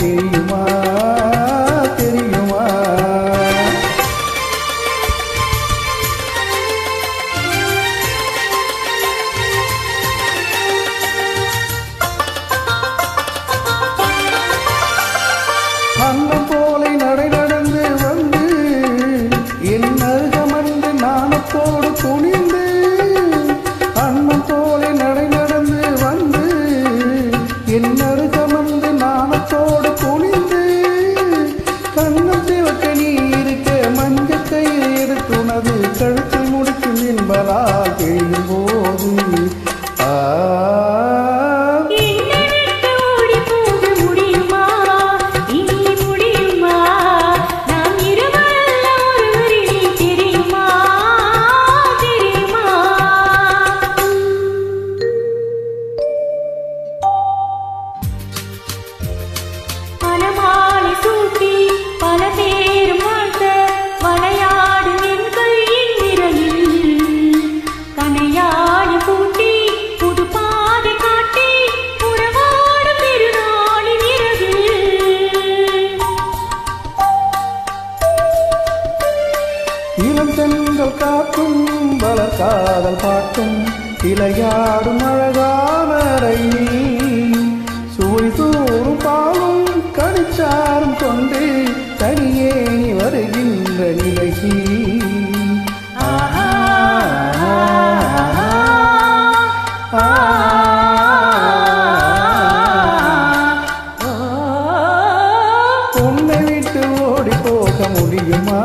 தெரியுமா தெரியுமா? அன்னம் போலை நடை நடந்து வந்து என் அருகமர்ந்து நாணத்தோடு துணிந்து, அன்னம் போலை நடை நடந்து வந்து என் அருகமர்ந்து நாணத்தோடு துணிந்து, கண்ணம் சிவக்க நீ இருக்க மஞ்ச கயிறு எடுத்துனது கழுத்தில் முடிக்கும் என்பதால் தெரியும் போது இளந்தென்றல் காக்கும் வளர்காதல் பாட்டும் இளையாடும் அழகான நீ, சுவை தூரும் பாலும் கனிச்சாரும் கொண்டு தனியே நீ வருகின்ற நிலைக்கு உன்னை விட்டு ஓடி போக முடியுமா?